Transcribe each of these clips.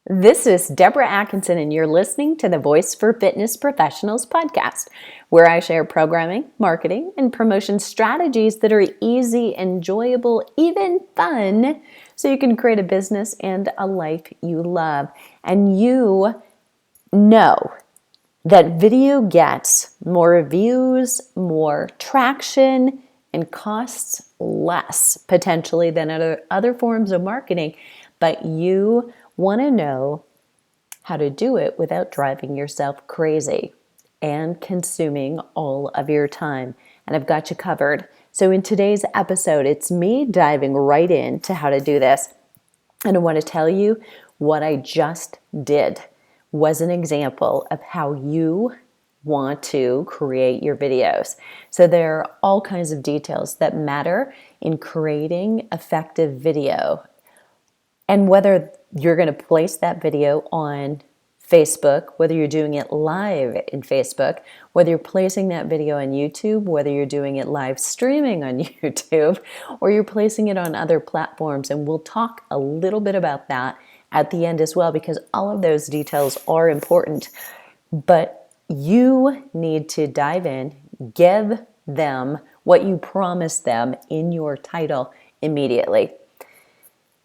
This is Deborah Atkinson, and you're listening to the Voice for Fitness Professionals podcast, where I share programming, marketing, and promotion strategies that are easy, enjoyable, even fun, so you can create a business and a life you love. And you know that video gets more views, more traction, and costs less potentially than other forms of marketing, but you want to know how to do it without driving yourself crazy and consuming all of your time. And I've got you covered. So in today's episode, it's me diving right into how to do this. And I want to tell you what I just did was an example of how you want to create your videos. So there are all kinds of details that matter in creating effective video. And whether you're going to place that video on Facebook, whether you're doing it live in Facebook, whether you're placing that video on YouTube, whether you're doing it live streaming on YouTube, or you're placing it on other platforms. And we'll talk a little bit about that at the end as well, because all of those details are important. But you need to dive in, give them what you promised them in your title immediately.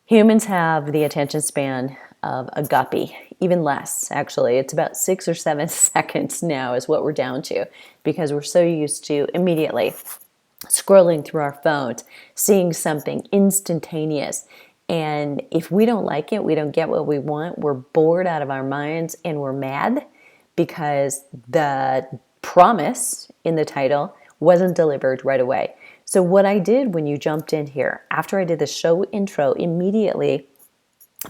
Humans have the attention span of a guppy, even less actually. It's about 6 or 7 seconds now is what we're down to, because we're so used to immediately scrolling through our phones, seeing something instantaneous. And if we don't like it, we don't get what we want, we're bored out of our minds and we're mad because the promise in the title wasn't delivered right away. So what I did when you jumped in here, after I did the show intro, immediately,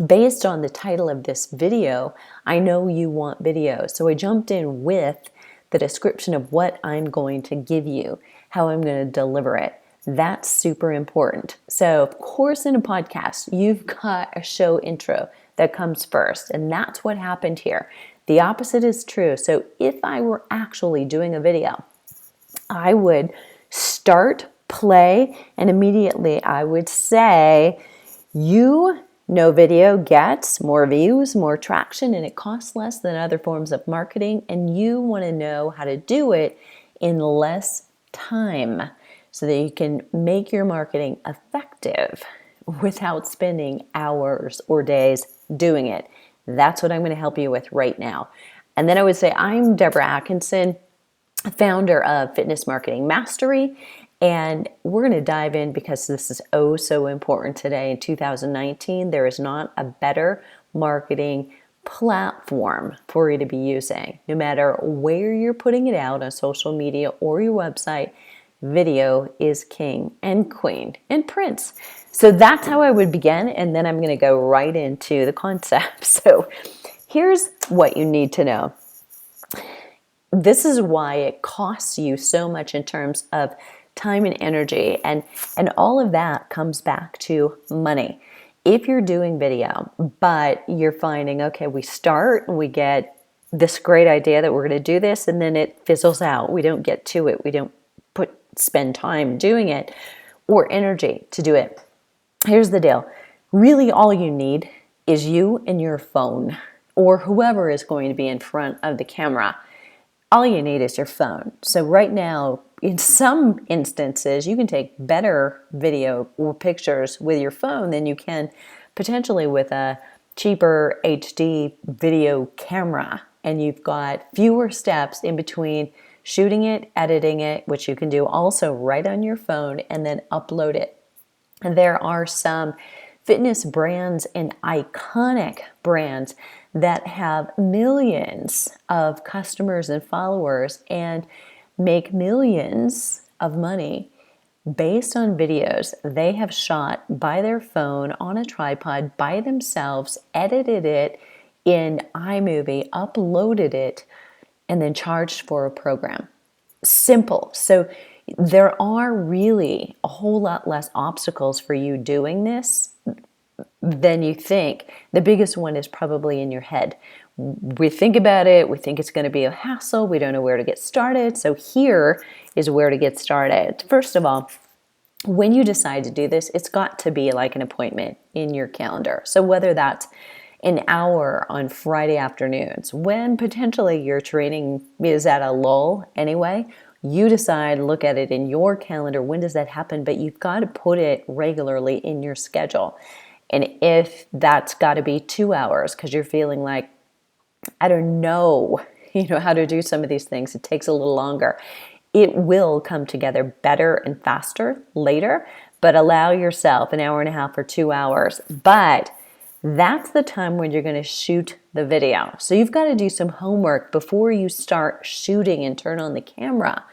based on the title of this video, I know you want video. So I jumped in with the description of what I'm going to give you, how I'm going to deliver it. That's super important. So of course, in a podcast, you've got a show intro that comes first, and that's what happened here. The opposite is true. So if I were actually doing a video, I would start, play, and immediately I would say, you know video gets more views, more traction, and it costs less than other forms of marketing, and you want to know how to do it in less time so that you can make your marketing effective without spending hours or days doing it. That's what I'm going to help you with right now. And then I would say, I'm Deborah Atkinson, founder of Fitness Marketing Mastery, and we're going to dive in because this is oh so important today in 2019. There is not a better marketing platform for you to be using. No matter where you're putting it out on social media or your website, video is king and queen and prince. So that's how I would begin, and then I'm going to go right into the concept. So here's what you need to know. This is why it costs you so much in terms of time and energy, and all of that comes back to money. If you're doing video, but you're finding, okay, we start and we get this great idea that we're going to do this, and then it fizzles out. We don't get to it. We don't spend time doing it or energy to do it. Here's the deal. Really, all you need is you and your phone, or whoever is going to be in front of the camera. All you need is your phone. So right now, in some instances, you can take better video or pictures with your phone than you can potentially with a cheaper HD video camera. And you've got fewer steps in between shooting it, editing it, which you can do also right on your phone, and then upload it. And there are some fitness brands and iconic brands that have millions of customers and followers and make millions of money based on videos they have shot by their phone on a tripod by themselves, edited it in iMovie, uploaded it, and then charged for a program. Simple. So there are really a whole lot less obstacles for you doing this than you think. The biggest one is probably in your head. We think about it, we think it's going to be a hassle, we don't know where to get started. So here is where to get started. First of all, when you decide to do this, it's got to be like an appointment in your calendar. So whether that's an hour on Friday afternoons when potentially your training is at a lull anyway. You decide, look at it in your calendar, when does that happen? But you've got to put it regularly in your schedule. And if that's got to be 2 hours because you're feeling like, I don't know, how to do some of these things, it takes a little longer. It will come together better and faster later, but allow yourself an hour and a half or 2 hours. But that's the time when you're going to shoot the video. So you've got to do some homework before you start shooting and turn on the camera.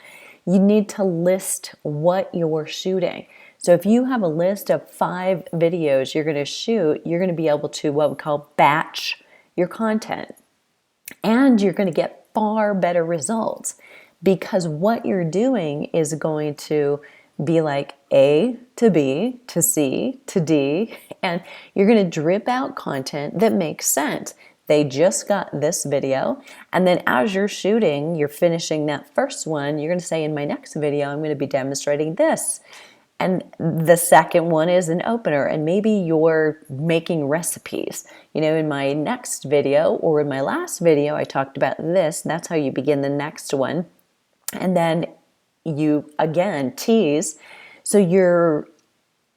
You need to list what you're shooting. So if you have a list of 5 videos you're going to shoot, you're going to be able to what we call batch your content. And you're going to get far better results because what you're doing is going to be like A to B to C to D, and you're going to drip out content that makes sense. They just got this video, and then as you're shooting, you're finishing that first one, you're going to say, in my next video, I'm going to be demonstrating this. And the second one is an opener, and maybe you're making recipes. In my next video or in my last video, I talked about this. That's how you begin the next one. And then you, again, tease. So you're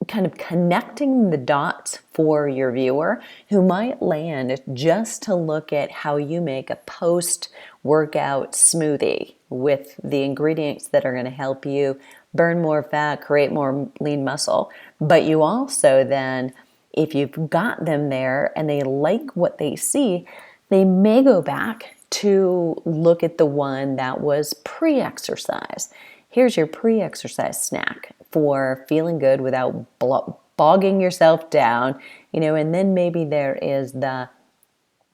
kind of connecting the dots for your viewer who might land just to look at how you make a post-workout smoothie with the ingredients that are going to help you burn more fat, create more lean muscle. But you also then, if you've got them there and they like what they see, they may go back to look at the one that was pre-exercise. Here's your pre-exercise snack for feeling good without bogging yourself down, and then maybe there is the,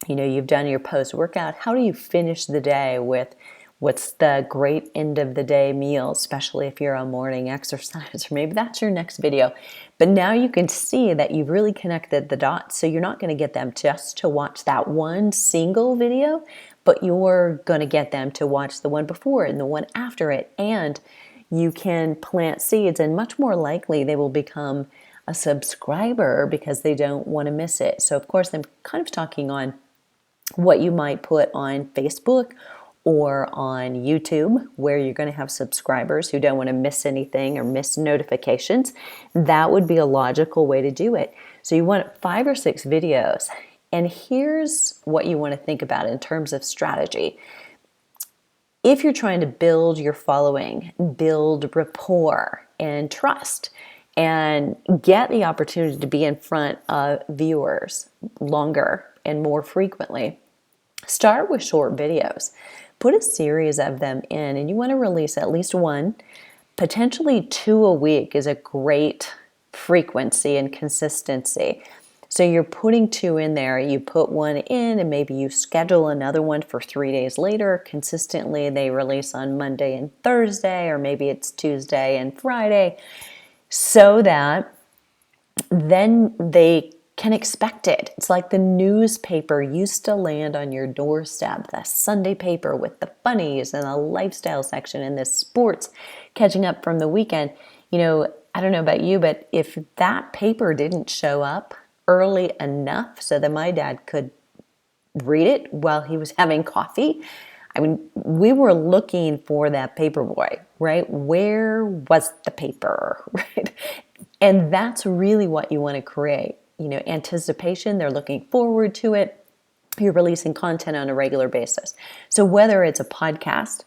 you've done your post-workout. How do you finish the day with what's the great end of the day meal, especially if you're a morning exercise, or maybe that's your next video. But now you can see that you've really connected the dots. So you're not going to get them just to watch that one single video, but you're going to get them to watch the one before and the one after it. And you can plant seeds, and much more likely they will become a subscriber because they don't want to miss it. So of course, I'm kind of talking on what you might put on Facebook or on YouTube, where you're going to have subscribers who don't want to miss anything or miss notifications. That would be a logical way to do it. So you want 5 or 6 videos. And here's what you want to think about in terms of strategy. If you're trying to build your following, build rapport and trust, and get the opportunity to be in front of viewers longer and more frequently, start with short videos. Put a series of them in, and you want to release at least 1, potentially 2 a week is a great frequency and consistency. So you're putting 2 in there, you put 1 in, and maybe you schedule another one for 3 days later. Consistently, they release on Monday and Thursday, or maybe it's Tuesday and Friday, so that then they can expect it. It's like the newspaper used to land on your doorstep, the Sunday paper with the funnies and the lifestyle section and the sports catching up from the weekend. I don't know about you, but if that paper didn't show up early enough so that my dad could read it while he was having coffee, we were looking for that paper boy, right? Where was the paper, right? And that's really what you want to create. Anticipation, they're looking forward to it. You're releasing content on a regular basis. So whether it's a podcast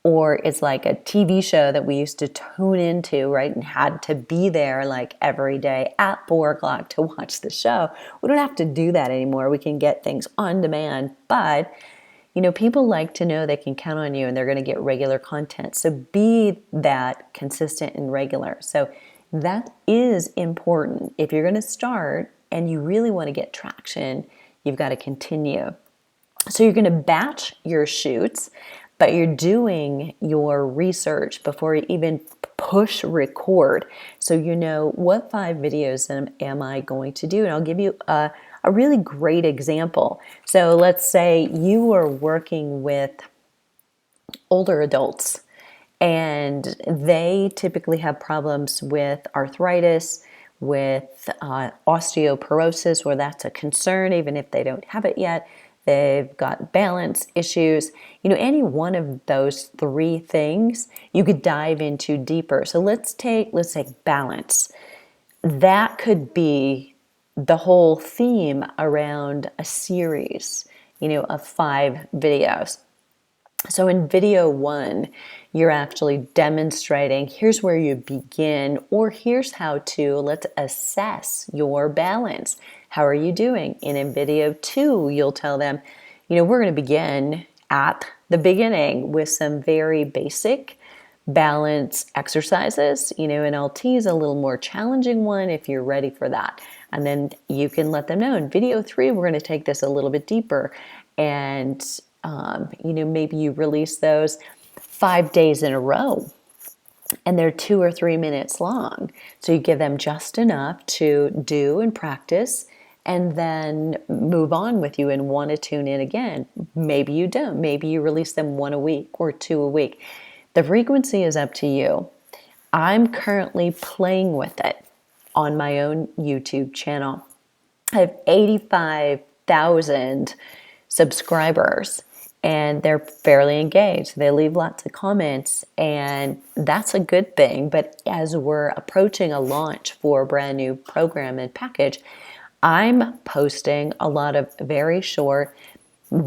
or it's like a TV show that we used to tune into, right, and had to be there like every day at 4 o'clock to watch the show, we don't have to do that anymore. We can get things on demand, but people like to know they can count on you and they're going to get regular content. So be that consistent and regular. So that is important. If you're going to start and you really want to get traction, you've got to continue. So you're going to batch your shoots, but you're doing your research before you even push record. So you know, what 5 videos am I going to do? And I'll give you a really great example. So let's say you are working with older adults, and they typically have problems with arthritis, with osteoporosis, where that's a concern, even if they don't have it yet. They've got balance issues. Any one of those three things you could dive into deeper. So let's take balance. That could be the whole theme around a series, of 5 videos. So in video 1, you're actually demonstrating, here's where you begin, or here's how to, let's assess your balance. How are you doing? And in video 2, you'll tell them, we're going to begin at the beginning with some very basic balance exercises, and I'll tease a little more challenging one if you're ready for that. And then you can let them know in video 3, we're going to take this a little bit deeper. And, maybe you release those 5 days in a row and they're 2 or 3 minutes long. So you give them just enough to do and practice and then move on with you and want to tune in again. Maybe you don't. Maybe you release them 1 a week or 2 a week. The frequency is up to you. I'm currently playing with it on my own YouTube channel. I have 85,000 subscribers and they're fairly engaged. They leave lots of comments and that's a good thing. But as we're approaching a launch for a brand new program and package, I'm posting a lot of very short, maybe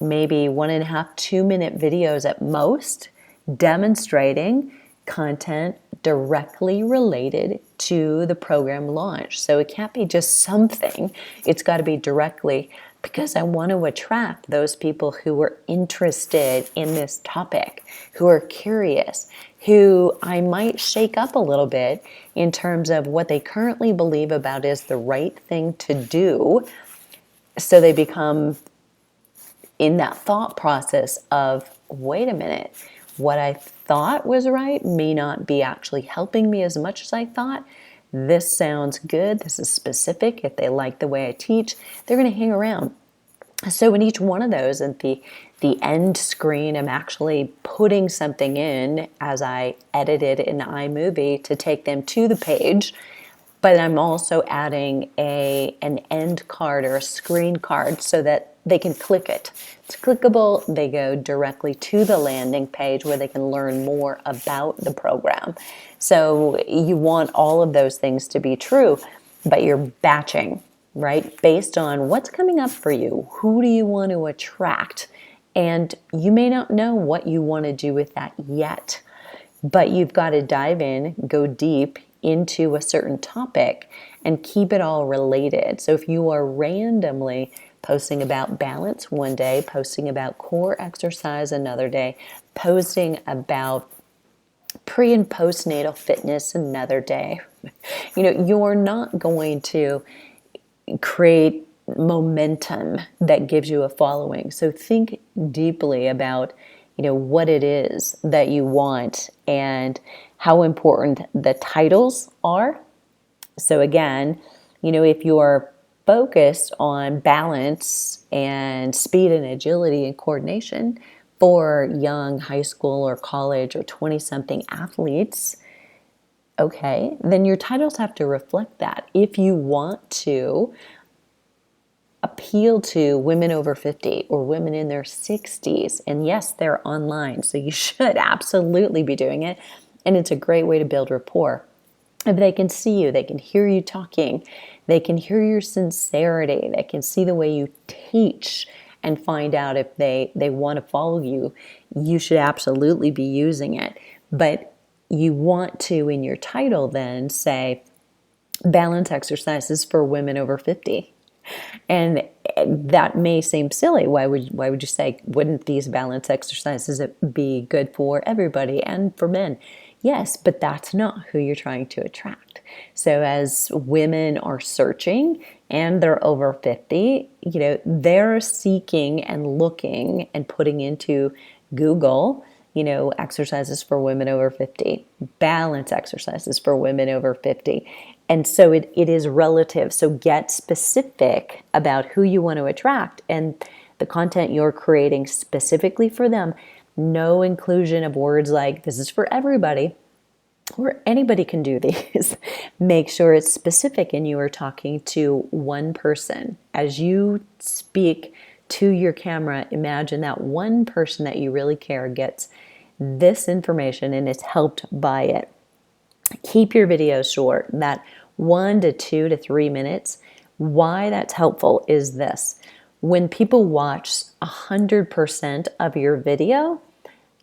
1.5, 2-minute videos at most, demonstrating content directly related to the program launch. So it can't be just something, it's got to be directly, because I want to attract those people who are interested in this topic, who are curious, who I might shake up a little bit in terms of what they currently believe about is the right thing to do, so they become in that thought process of, wait a minute, what I thought was right may not be actually helping me as much as I thought. This sounds good. This is specific. If they like the way I teach, they're going to hang around. So in each one of those, at the end screen, I'm actually putting something in as I edit it in iMovie to take them to the page. But I'm also adding an end card or a screen card so that they can click it. It's clickable. They go directly to the landing page where they can learn more about the program. So you want all of those things to be true, but you're batching, right? Based on what's coming up for you. Who do you want to attract? And you may not know what you want to do with that yet, but you've got to dive in, go deep into a certain topic and keep it all related. So if you are randomly posting about balance one day, posting about core exercise another day, posting about pre and postnatal fitness another day, you're not going to create momentum that gives you a following. So think deeply about what it is that you want and how important the titles are. So again, if you're focused on balance and speed and agility and coordination for young high school or college or 20-something athletes, okay, then your titles have to reflect that. If you want to appeal to women over 50 or women in their 60s, and yes, they're online, so you should absolutely be doing it, and it's a great way to build rapport. If they can see you, they can hear you talking, they can hear your sincerity, they can see the way you teach and find out if they want to follow you, you should absolutely be using it. But you want to, in your title then, say, balance exercises for women over 50. And that may seem silly. Why would you say, wouldn't these balance exercises be good for everybody and for men? Yes, but that's not who you're trying to attract. So as women are searching and they're over 50, they're seeking and looking and putting into Google, exercises for women over 50, balance exercises for women over 50. And so it is relative. So get specific about who you want to attract and the content you're creating specifically for them. No inclusion of words like, this is for everybody. or anybody can do these, make sure it's specific and you are talking to one person. As you speak to your camera, imagine that one person that you really care gets this information and is helped by it. Keep your videos short, that 1 to 2 to 3 minutes. Why that's helpful is this. When people watch 100% of your video,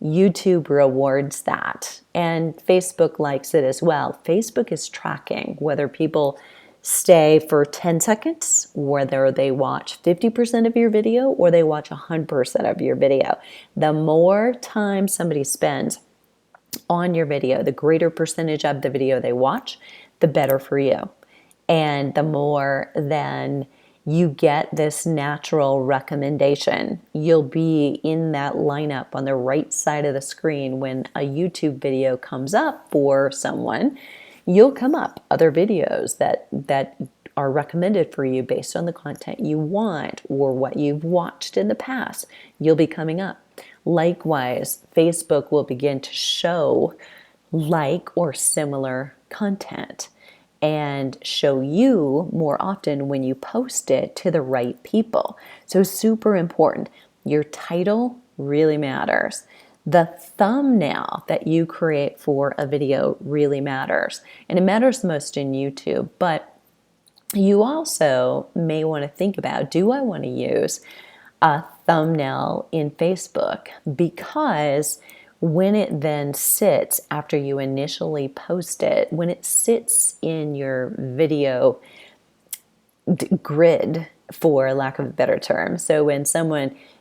YouTube rewards that, and Facebook likes it as well. Facebook is tracking whether people stay for 10 seconds, whether they watch 50% of your video or they watch 100% of your video. The more time somebody spends on your video, the greater percentage of the video they watch, the better for you. And the more then you get this natural recommendation, you'll be in that lineup on the right side of the screen when a YouTube video comes up for someone. You'll come up other videos that are recommended for you based on the content you want or what you've watched in the past. You'll be coming up. Likewise, Facebook will begin to show like or similar content and show you more often when you post it to the right people. So super important. Your title really matters. The thumbnail that you create for a video really matters. And it matters the most in YouTube, but you also may want to think about, do I want to use a thumbnail in Facebook? Because when it then sits after you initially post it, when it sits in your video grid, for lack of a better term. So when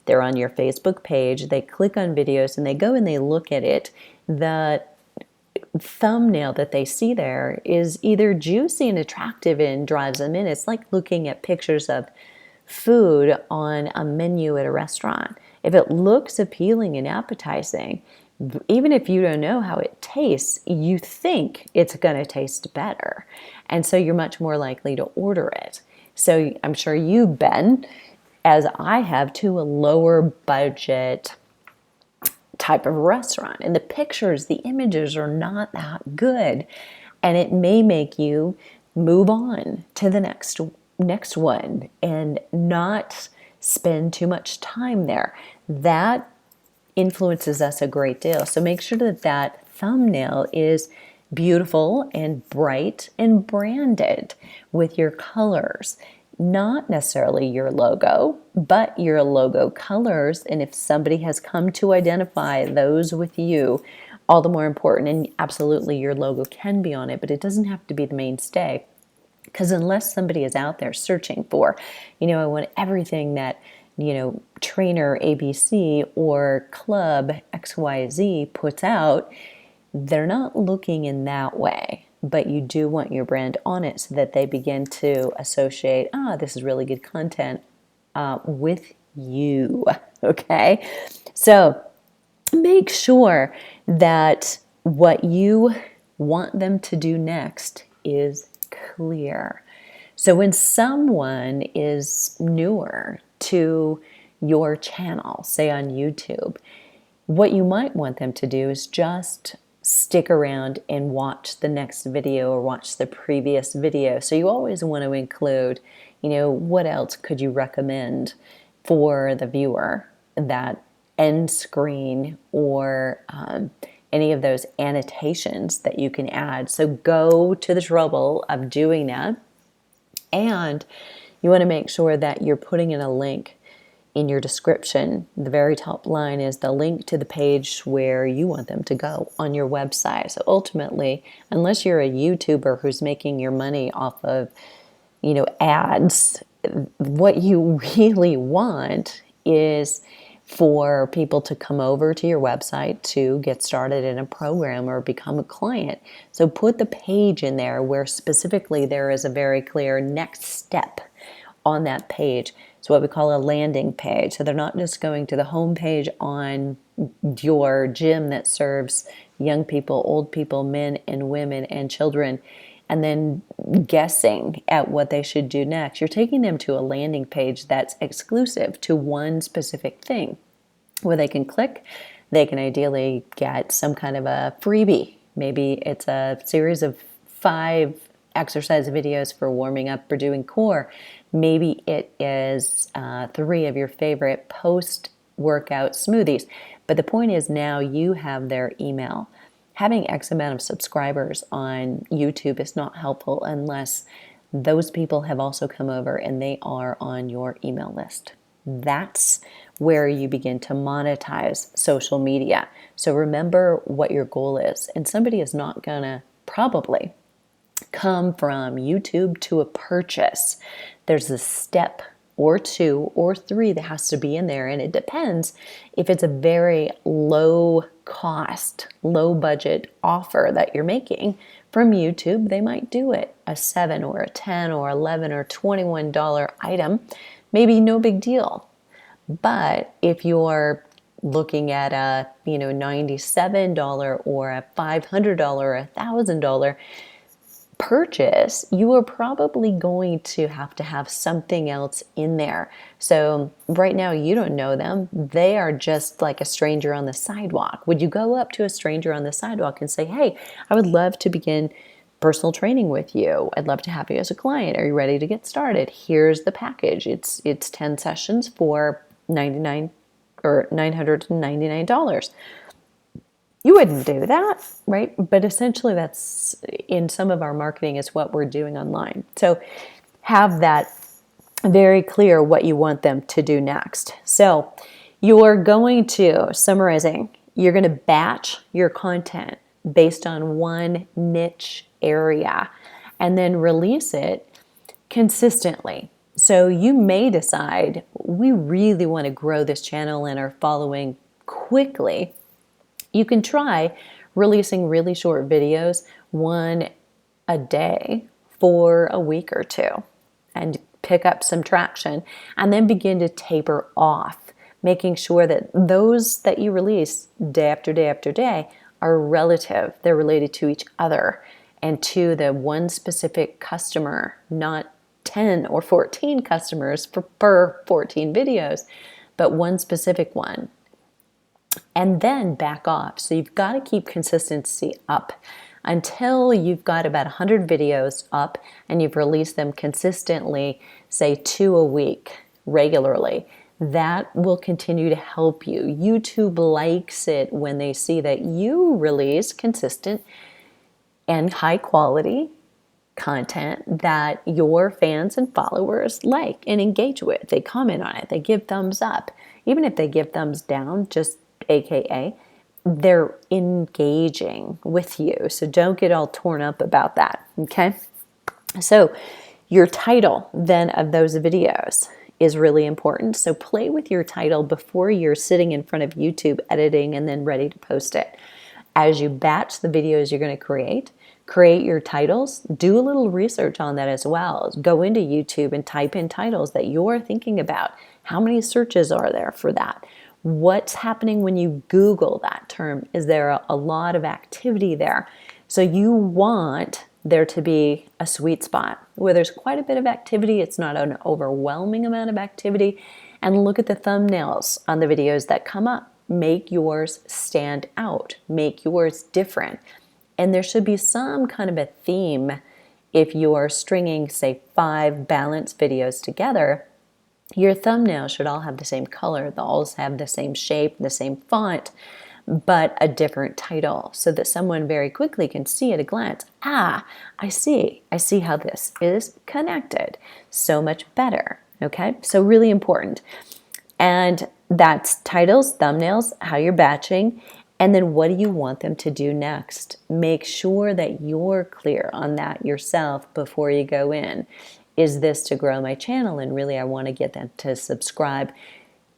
they're on your Facebook page, they click on videos and they go and they look at it, the thumbnail that they see there is either juicy and attractive and drives them in. It's like looking at pictures of food on a menu at a restaurant. If it looks appealing and appetizing, even if you don't know how it tastes, you think it's going to taste better. And so you're much more likely to order it. So I'm sure you've been, as I have, to a lower budget type of restaurant, and the pictures, the images are not that good, and it may make you move on to the next one and not spend too much time there. That influences us a great deal. So make sure that thumbnail is beautiful and bright and branded with your colors. Not necessarily your logo, but your logo colors. And if somebody has come to identify those with you, all the more important. And absolutely your logo can be on it, but it doesn't have to be the mainstay. Because unless somebody is out there searching for, I want everything that, trainer ABC or club XYZ puts out, they're not looking in that way. But you do want your brand on it so that they begin to associate, this is really good content with you, okay? So make sure that what you want them to do next is clear. So when someone is newer to your channel, say on YouTube, what you might want them to do is just stick around and watch the next video or watch the previous video. So you always want to include, what else could you recommend for the viewer, that end screen or any of those annotations that you can add. So go to the trouble of doing that. And you want to make sure that you're putting in a link in your description. The very top line is the link to the page where you want them to go on your website. So ultimately, unless you're a YouTuber who's making your money off of, ads, what you really want is for people to come over to your website to get started in a program or become a client. So put the page in there where specifically there is a very clear next step on that page. It's what we call a landing page. So they're not just going to the home page on your gym that serves young people, old people, men and women and children, and then guessing at what they should do next. You're taking them to a landing page that's exclusive to one specific thing where they can click. They can ideally get some kind of a freebie Maybe it's a series of 5 exercise videos for warming up or doing core. Maybe it is 3 of your favorite post-workout smoothies. But the point is now you have their email. Having X amount of subscribers on YouTube is not helpful unless those people have also come over and they are on your email list. That's where you begin to monetize social media. So remember what your goal is. And somebody is not going to probably come from YouTube to a purchase. There's a step or 2 or 3 that has to be in there. And it depends if it's a very low cost, low budget offer that you're making from YouTube. They might do it a $7 or a $10 or $11 or $21 item. Maybe no big deal. But if you're looking at a $97 or a $500 or a $1,000 purchase, you are probably going to have something else in there. So right now you don't know them. They are just like a stranger on the sidewalk. Would you go up to a stranger on the sidewalk and say, hey, I would love to begin personal training with you. I'd love to have you as a client. Are you ready to get started? Here's the package. It's 10 sessions for $999. You wouldn't do that, right? But essentially that's in some of our marketing is what we're doing online. So have that very clear what you want them to do next. So you're going to, summarizing, you're going to batch your content based on one niche area and then release it consistently. So you may decide we really want to grow this channel and are following quickly. You can try releasing really short videos, 1 a day for a week or 2 and pick up some traction and then begin to taper off, making sure that those that you release day after day after day are relative. They're related to each other and to the one specific customer, not 10 or 14 customers per 14 videos, but one specific one. And then back off. So you've got to keep consistency up until you've got about 100 videos up and you've released them consistently, say 2 a week regularly. That will continue to help you. YouTube likes it when they see that you release consistent and high quality content that your fans and followers like and engage with. They comment on it. They give thumbs up. Even if they give thumbs down, just AKA, they're engaging with you. So don't get all torn up about that, okay? So your title then of those videos is really important. So play with your title before you're sitting in front of YouTube editing and then ready to post it. As you batch the videos you're going to create your titles, do a little research on that as well. Go into YouTube and type in titles that you're thinking about. How many searches are there for that? What's happening when you Google that term? Is there a lot of activity there? So you want there to be a sweet spot where there's quite a bit of activity. It's not an overwhelming amount of activity. And look at the thumbnails on the videos that come up. Make yours stand out. Make yours different. And there should be some kind of a theme if you're stringing, say, 5 balanced videos together. Your thumbnail should all have the same color. They'll all have the same shape, the same font, but a different title so that someone very quickly can see at a glance, I see how this is connected. So much better, okay? So really important. And that's titles, thumbnails, how you're batching, and then what do you want them to do next? Make sure that you're clear on that yourself before you go in. Is this to grow my channel? And really, I want to get them to subscribe.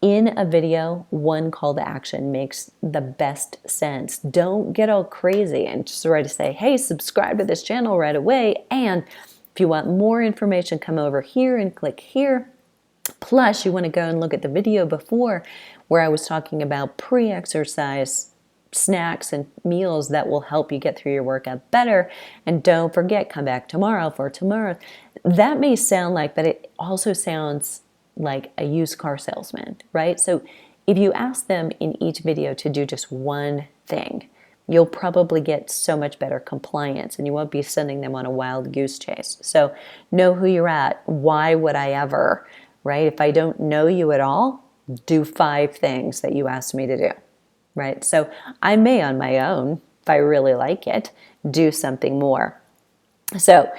In a video, one call to action makes the best sense. Don't get all crazy and just try to say, hey, subscribe to this channel right away. And if you want more information, come over here and click here. Plus, you want to go and look at the video before where I was talking about pre-exercise snacks and meals that will help you get through your workout better. And don't forget, come back tomorrow for tomorrow. That may sound like, but it also sounds like a used car salesman, right? So if you ask them in each video to do just one thing, you'll probably get so much better compliance and you won't be sending them on a wild goose chase. So know who you're at. Why would I ever, right? If I don't know you at all, do 5 things that you asked me to do, right? So I may on my own, if I really like it, do something more. So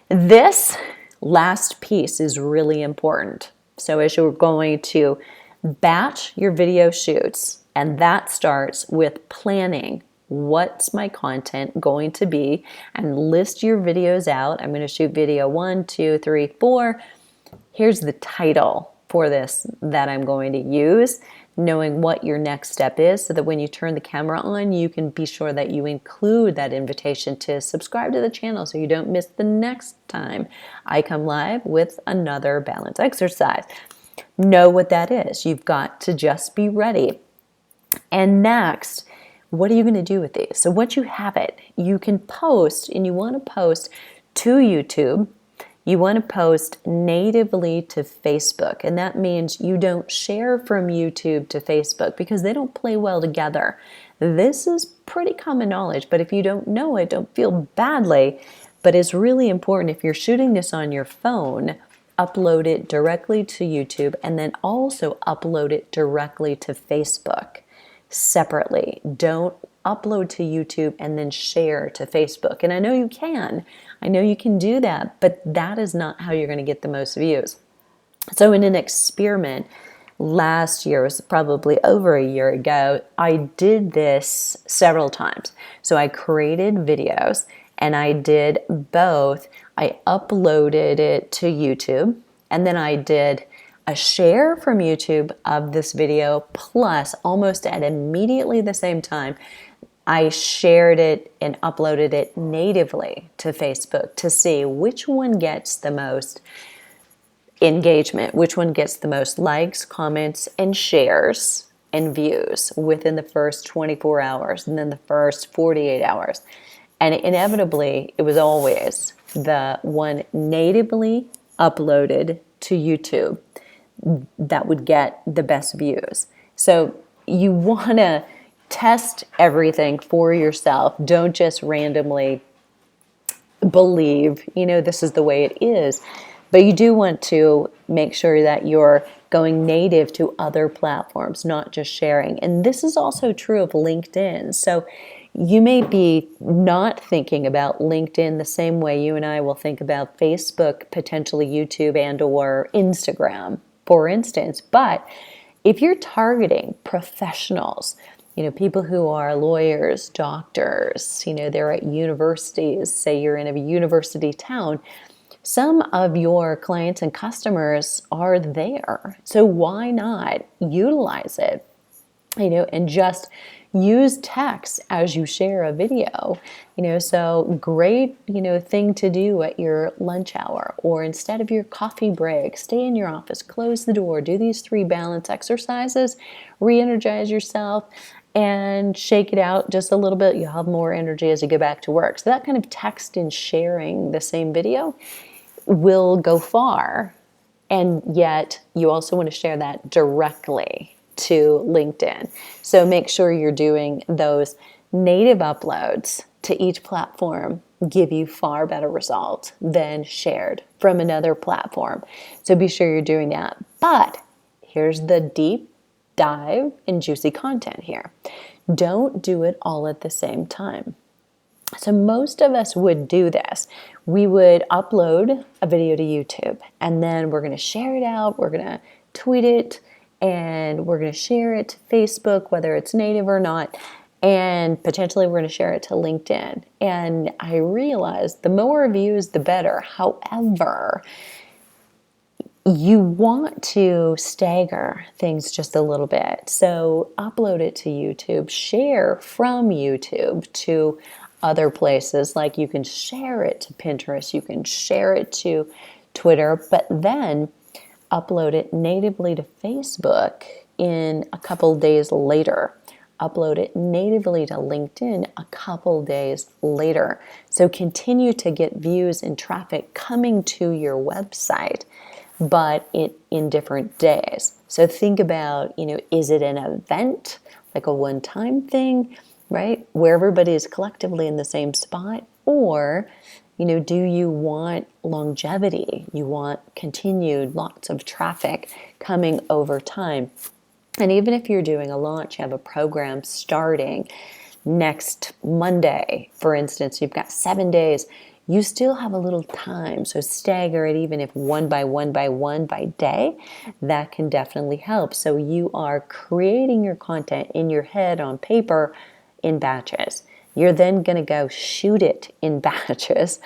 this last piece is really important. So as you're going to batch your video shoots, and that starts with planning what's my content going to be, and list your videos out. I'm going to shoot video 1, 2, 3, 4. Here's the title for this that I'm going to use, knowing what your next step is so that when you turn the camera on, you can be sure that you include that invitation to subscribe to the channel so you don't miss the next time I come live with another balance exercise. Know what that is. You've got to just be ready. And next, what are you going to do with these? So once you have it, you can post, and you want to post to YouTube. You want to post natively to Facebook, and that means you don't share from YouTube to Facebook because they don't play well together. This is pretty common knowledge, but if you don't know it, don't feel badly. But it's really important if you're shooting this on your phone, upload it directly to YouTube and then also upload it directly to Facebook separately. Don't upload to YouTube and then share to Facebook. And I know you can. I know you can do that, but that is not how you're going to get the most views. So in an experiment last year, it was probably over a year ago, I did this several times. So I created videos and I did both. I uploaded it to YouTube and then I did a share from YouTube of this video, plus almost at immediately the same time, I shared it and uploaded it natively to Facebook to see which one gets the most engagement, which one gets the most likes, comments, and shares and views within the first 24 hours and then the first 48 hours. And inevitably, it was always the one natively uploaded to YouTube that would get the best views. So you want to test everything for yourself. Don't just randomly believe, this is the way it is. But you do want to make sure that you're going native to other platforms, not just sharing. And this is also true of LinkedIn. So you may be not thinking about LinkedIn the same way you and I will think about Facebook, potentially YouTube, and or Instagram, for instance. But if you're targeting professionals, people who are lawyers, doctors, they're at universities, say you're in a university town, some of your clients and customers are there. So why not utilize it, and just use text as you share a video, so great, thing to do at your lunch hour or instead of your coffee break. Stay in your office, close the door, do these 3 balance exercises, re-energize yourself, and shake it out just a little bit. You'll have more energy as you go back to work. So that kind of text and sharing the same video will go far. And yet you also want to share that directly to LinkedIn. So make sure you're doing those native uploads to each platform give you far better results than shared from another platform. So be sure you're doing that. But here's the deep dive and juicy content here. Don't do it all at the same time. So most of us would do this. We would upload a video to YouTube and then we're going to share it out. We're going to tweet it and we're going to share it to Facebook, whether it's native or not. And potentially we're going to share it to LinkedIn. And I realized the more views, the better. However, you want to stagger things just a little bit. So upload it to YouTube, share from YouTube to other places. Like you can share it to Pinterest, you can share it to Twitter, but then upload it natively to Facebook in a couple days later. Upload it natively to LinkedIn a couple days later. So continue to get views and traffic coming to your website, but in different days. So think about, is it an event, like a one-time thing? right? Where everybody is collectively in the same spot? Or, do you want longevity? You want continued lots of traffic coming over time. And even if you're doing a launch, you have a program starting next Monday, for instance, you've got 7 days, you still have a little time. So stagger it, even if one by one by day, that can definitely help. So you are creating your content in your head on paper in batches. You're then going to go shoot it in batches.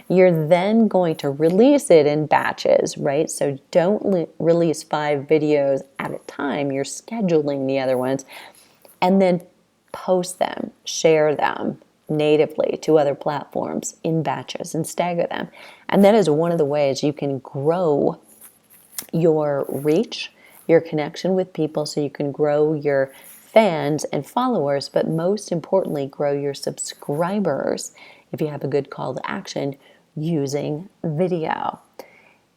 You're then going to release it in batches, right? So don't release 5 videos at a time. You're scheduling the other ones, and then post them, share them natively to other platforms in batches and stagger them. And that is one of the ways you can grow your reach, your connection with people, so you can grow your fans and followers, but most importantly, grow your subscribers if you have a good call to action using video.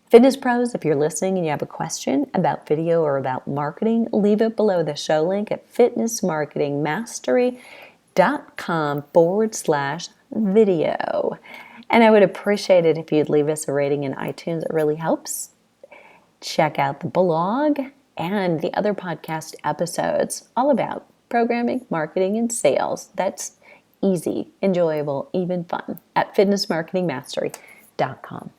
Fitness pros, if you're listening and you have a question about video or about marketing, leave it below the show link at fitnessmarketingmastery.com/video. And I would appreciate it if you'd leave us a rating in iTunes. It really helps. Check out the blog and the other podcast episodes all about programming, marketing, and sales. That's easy, enjoyable, even fun at fitnessmarketingmastery.com.